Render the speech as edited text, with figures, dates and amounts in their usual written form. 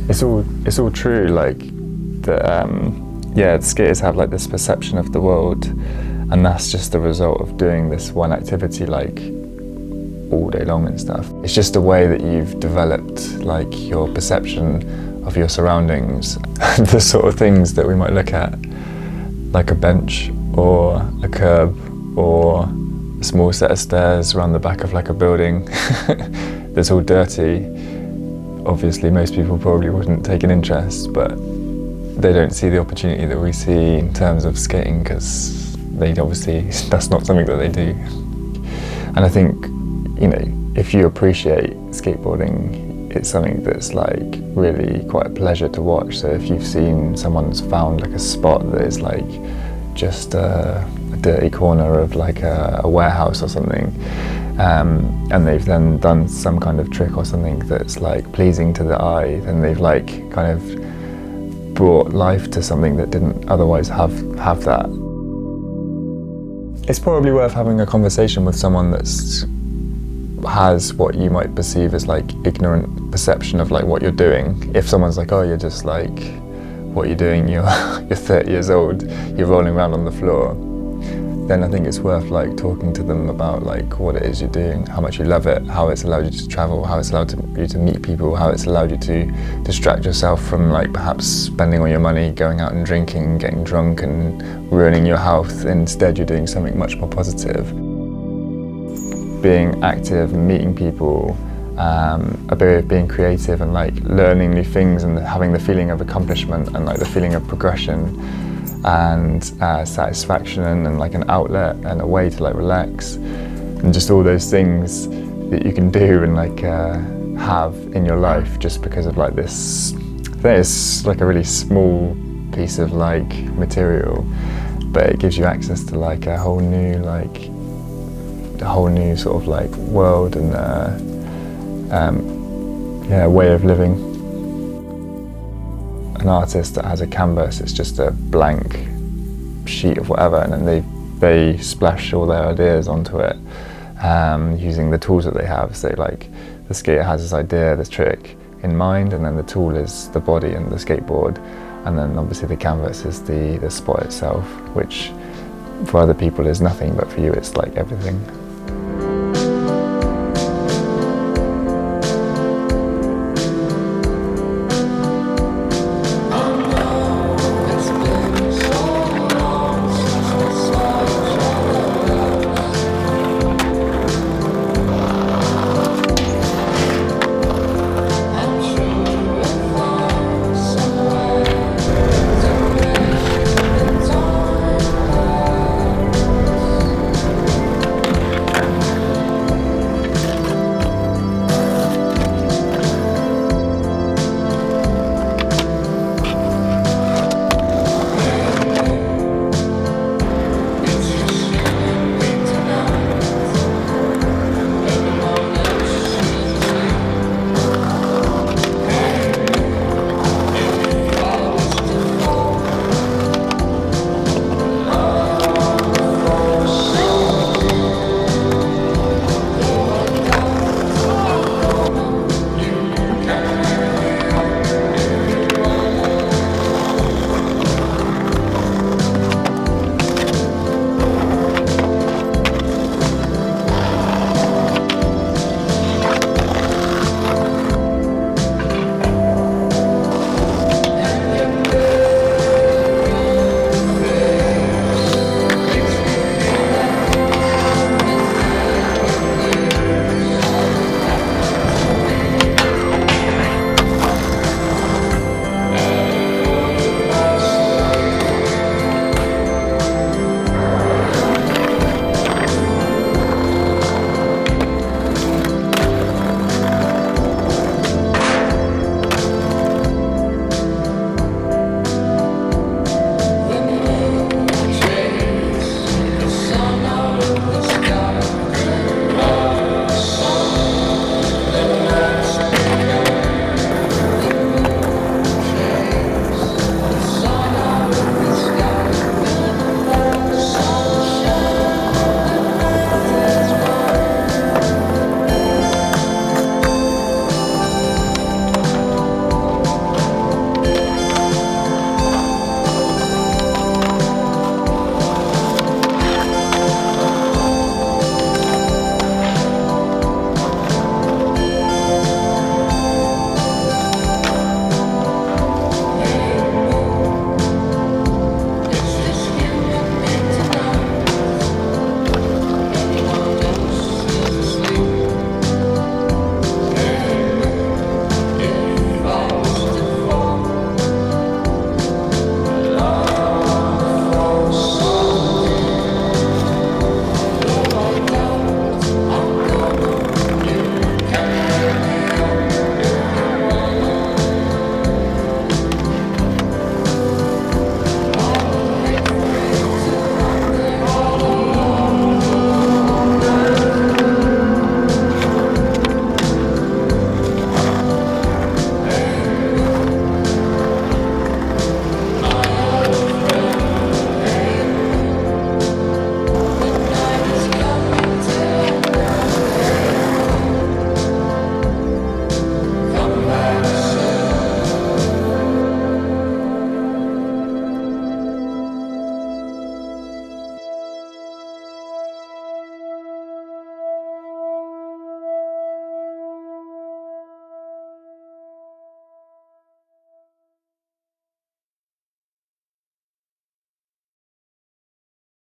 it's all true. Like the skaters have like this perception of the world, and that's just the result of doing this one activity like all day long and stuff. It's just a way that you've developed like your perception of your surroundings, the sort of things that we might look at, like a bench or a curb or a small set of stairs around the back of like a building that's all dirty. Obviously most people probably wouldn't take an interest, but they don't see the opportunity that we see in terms of skating, because that's not something that they do. And I think, you know, if you appreciate skateboarding, it's something that's like really quite a pleasure to watch. So if you've seen someone's found like a spot that is like just a dirty corner of like a warehouse or something, and they've then done some kind of trick or something that's like pleasing to the eye, then they've like kind of brought life to something that didn't otherwise have that. It's probably worth having a conversation with someone that's has what you might perceive as like ignorant perception of like what you're doing. If someone's like, oh, you're just like, what you're doing, you're 30 years old, you're rolling around on the floor, then I think it's worth like talking to them about like what it is you're doing, how much you love it, how it's allowed you to travel, how it's allowed you to meet people, how it's allowed you to distract yourself from like perhaps spending all your money going out and drinking, getting drunk and ruining your health. Instead you're doing something much more positive. Being active, meeting people, being creative and like learning new things and having the feeling of accomplishment and like the feeling of progression and satisfaction and like an outlet and a way to like relax, and just all those things that you can do and like have in your life just because of like this. I think it's like a really small piece of like material, but it gives you access to like a whole new sort of like world and way of living. An artist that has a canvas, it's just a blank sheet of whatever, and then they splash all their ideas onto it using the tools that they have. So like the skater has this idea, this trick in mind, and then the tool is the body and the skateboard, and then obviously the canvas is the spot itself, which for other people is nothing, but for you it's like everything.